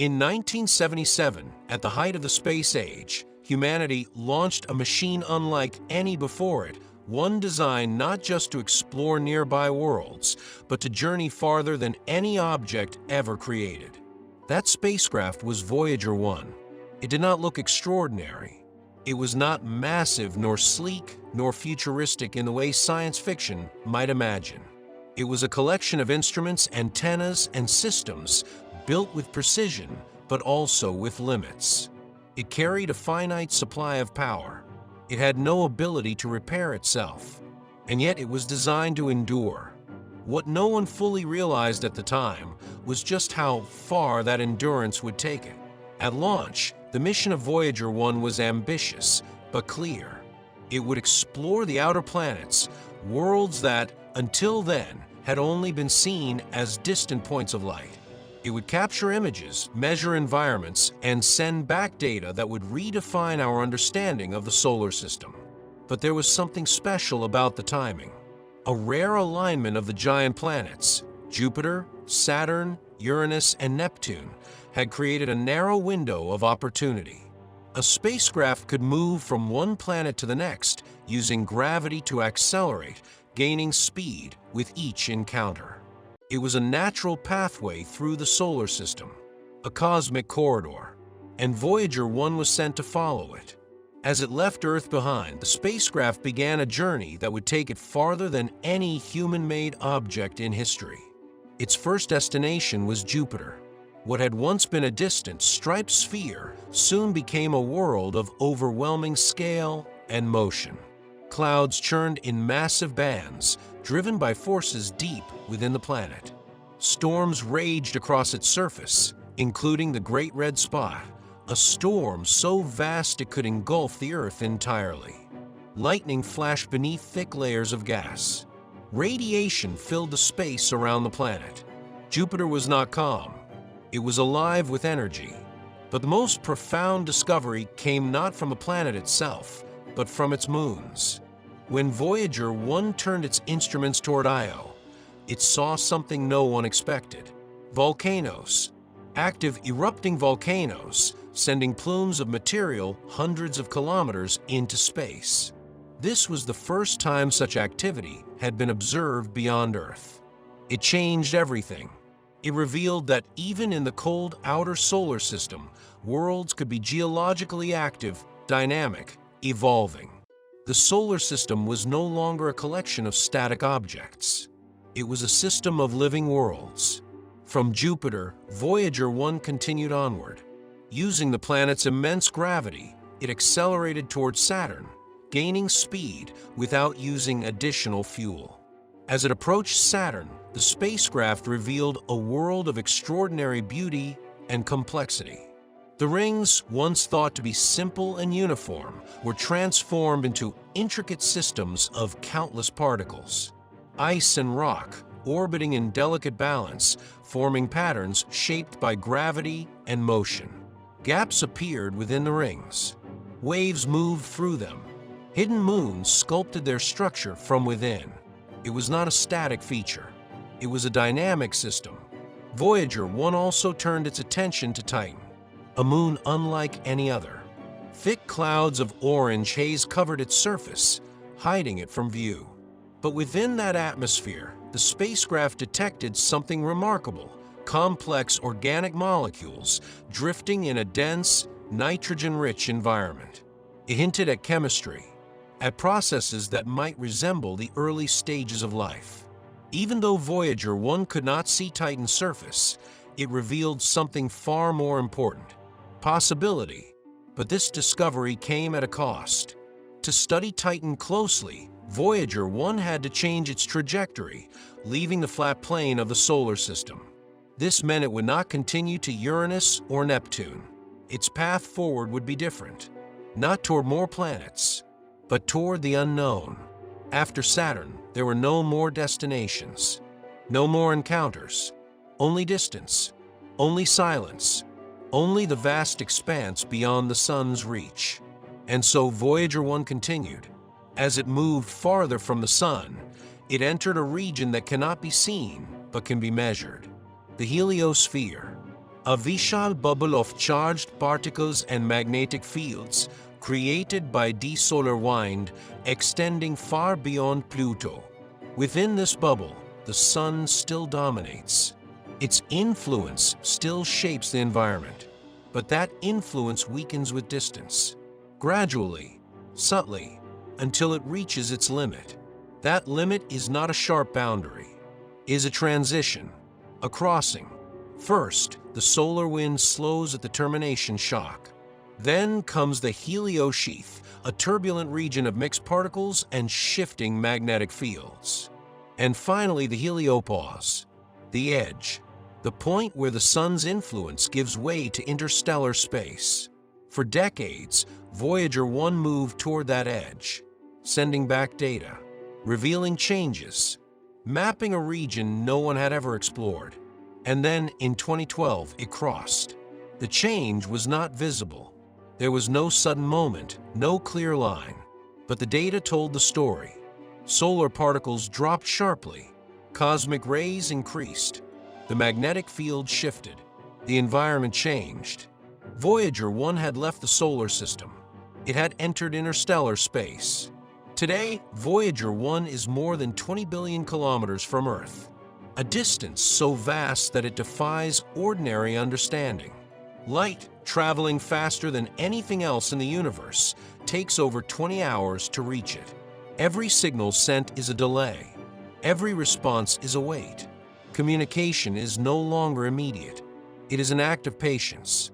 In 1977, at the height of the space age, humanity launched a machine unlike any before it, one designed not just to explore nearby worlds, but to journey farther than any object ever created. That spacecraft was Voyager 1. It did not look extraordinary. It was not massive, nor sleek, nor futuristic in the way science fiction might imagine. It was a collection of instruments, antennas, and systems built with precision, but also with limits. It carried a finite supply of power. It had no ability to repair itself, and yet it was designed to endure. What no one fully realized at the time was just how far that endurance would take it. At launch, the mission of Voyager 1 was ambitious, but clear. It would explore the outer planets, worlds that, until then, had only been seen as distant points of light. It would capture images, measure environments, and send back data that would redefine our understanding of the solar system. But there was something special about the timing. A rare alignment of the giant planets, Jupiter, Saturn, Uranus, and Neptune, had created a narrow window of opportunity. A spacecraft could move from one planet to the next using gravity to accelerate, gaining speed with each encounter. It was a natural pathway through the solar system, a cosmic corridor, and Voyager 1 was sent to follow it. As it left Earth behind, the spacecraft began a journey that would take it farther than any human-made object in history. Its first destination was Jupiter. What had once been a distant, striped sphere soon became a world of overwhelming scale and motion. Clouds churned in massive bands, driven by forces deep within the planet. Storms raged across its surface, including the Great Red Spot, a storm so vast it could engulf the Earth entirely. Lightning flashed beneath thick layers of gas. Radiation filled the space around the planet. Jupiter was not calm. It was alive with energy. But the most profound discovery came not from the planet itself, but from its moons. When Voyager 1 turned its instruments toward Io, it saw something no one expected. Volcanoes. Active erupting volcanoes, sending plumes of material hundreds of kilometers into space. This was the first time such activity had been observed beyond Earth. It changed everything. It revealed that even in the cold outer solar system, worlds could be geologically active, dynamic, evolving. The solar system was no longer a collection of static objects. It was a system of living worlds. From Jupiter, Voyager 1 continued onward. Using the planet's immense gravity, it accelerated toward Saturn, gaining speed without using additional fuel. As it approached Saturn, the spacecraft revealed a world of extraordinary beauty and complexity. The rings, once thought to be simple and uniform, were transformed into intricate systems of countless particles. Ice and rock, orbiting in delicate balance, forming patterns shaped by gravity and motion. Gaps appeared within the rings. Waves moved through them. Hidden moons sculpted their structure from within. It was not a static feature. It was a dynamic system. Voyager 1 also turned its attention to Titan, a moon unlike any other. Thick clouds of orange haze covered its surface, hiding it from view. But within that atmosphere, the spacecraft detected something remarkable: complex organic molecules drifting in a dense, nitrogen-rich environment. It hinted at chemistry, at processes that might resemble the early stages of life. Even though Voyager 1 could not see Titan's surface, it revealed something far more important: possibility. But this discovery came at a cost. To study Titan closely, Voyager 1 had to change its trajectory, leaving the flat plane of the solar system. This meant it would not continue to Uranus or Neptune. Its path forward would be different, not toward more planets, but toward the unknown. After Saturn, there were no more destinations, no more encounters, only distance, only silence, only the vast expanse beyond the sun's reach. And so Voyager 1 continued. As it moved farther from the sun, it entered a region that cannot be seen but can be measured: the heliosphere. a vishal bubble of charged particles and magnetic fields created by the solar wind extending far beyond Pluto. Within this bubble, the sun still dominates. Its influence still shapes the environment, but that influence weakens with distance, gradually, subtly, until it reaches its limit. That limit is not a sharp boundary, is a transition, a crossing. First, the solar wind slows at the termination shock. Then comes the heliosheath, a turbulent region of mixed particles and shifting magnetic fields. And finally, the heliopause, the edge, the point where the sun's influence gives way to interstellar space. For decades, Voyager 1 moved toward that edge, sending back data, revealing changes, mapping a region no one had ever explored. And then, in 2012, it crossed. The change was not visible. There was no sudden moment, no clear line. But the data told the story. Solar particles dropped sharply. Cosmic rays increased. The magnetic field shifted. The environment changed. Voyager 1 had left the solar system. It had entered interstellar space. Today, Voyager 1 is more than 20 billion kilometers from Earth, a distance so vast that it defies ordinary understanding. Light, traveling faster than anything else in the universe, takes over 20 hours to reach it. Every signal sent is a delay. Every response is a wait. Communication is no longer immediate. It is an act of patience.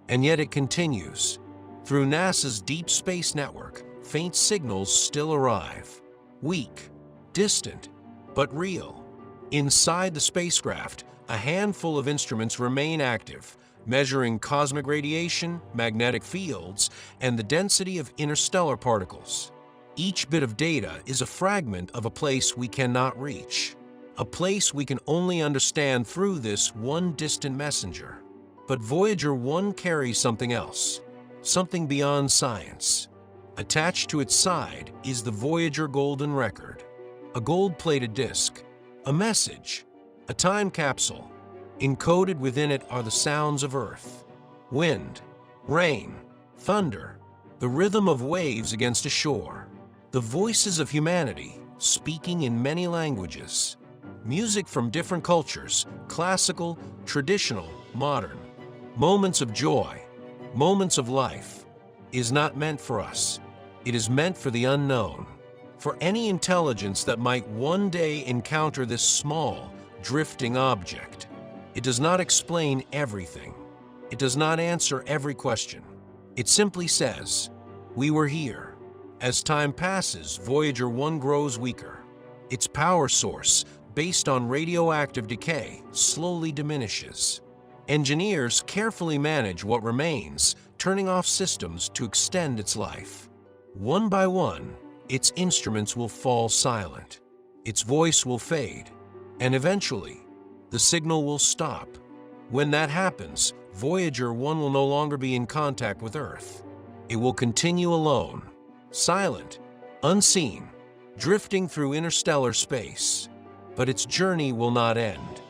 And yet it continues. Through NASA's Deep Space Network, faint signals still arrive. Weak, distant, but real. Inside the spacecraft, a handful of instruments remain active, measuring cosmic radiation, magnetic fields, and the density of interstellar particles. Each bit of data is a fragment of a place we cannot reach, a place we can only understand through this one distant messenger. But Voyager 1 carries something else, something beyond science. Attached to its side is the Voyager Golden Record, a gold-plated disc, a message, a time capsule. Encoded within it are the sounds of Earth, wind, rain, thunder, the rhythm of waves against a shore, the voices of humanity speaking in many languages, music from different cultures, classical, traditional, modern. Moments of joy, moments of life, is not meant for us. It is meant for the unknown, for any intelligence that might one day encounter this small, drifting object. It does not explain everything. It does not answer every question. It simply says, "We were here." As time passes, Voyager 1 grows weaker. Its power source, based on radioactive decay, slowly diminishes. Engineers carefully manage what remains, turning off systems to extend its life. One by one, its instruments will fall silent. Its voice will fade, and eventually, the signal will stop. When that happens, Voyager 1 will no longer be in contact with Earth. It will continue alone, silent, unseen, drifting through interstellar space. But its journey will not end.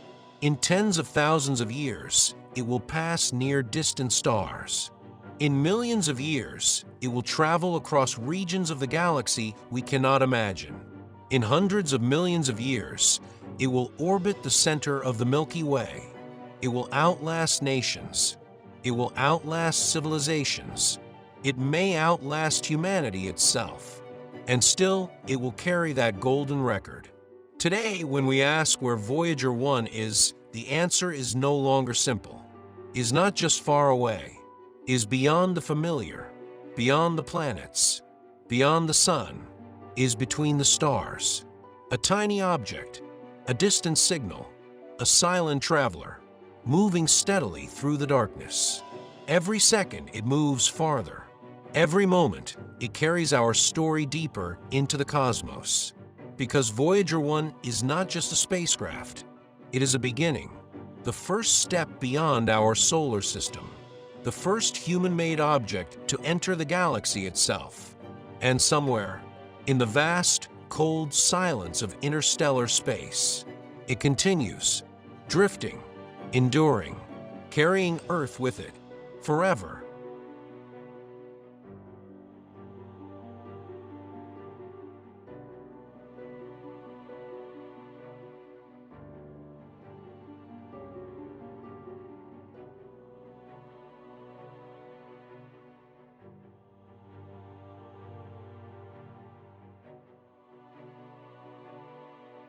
In tens of thousands of years, it will pass near distant stars. In millions of years, it will travel across regions of the galaxy we cannot imagine. In hundreds of millions of years, it will orbit the center of the Milky Way. It will outlast nations. It will outlast civilizations. It may outlast humanity itself. And still, it will carry that golden record. Today, when we ask where Voyager 1 is, the answer is no longer simple. Is not just far away. Is beyond the familiar, beyond the planets, beyond the sun. Is between the stars. A tiny object, a distant signal, a silent traveler, moving steadily through the darkness. Every second, it moves farther. Every moment, it carries our story deeper into the cosmos. Because Voyager 1 is not just a spacecraft. It is a beginning, the first step beyond our solar system, the first human-made object to enter the galaxy itself. And somewhere, in the vast, cold silence of interstellar space, it continues, drifting, enduring, carrying Earth with it, forever.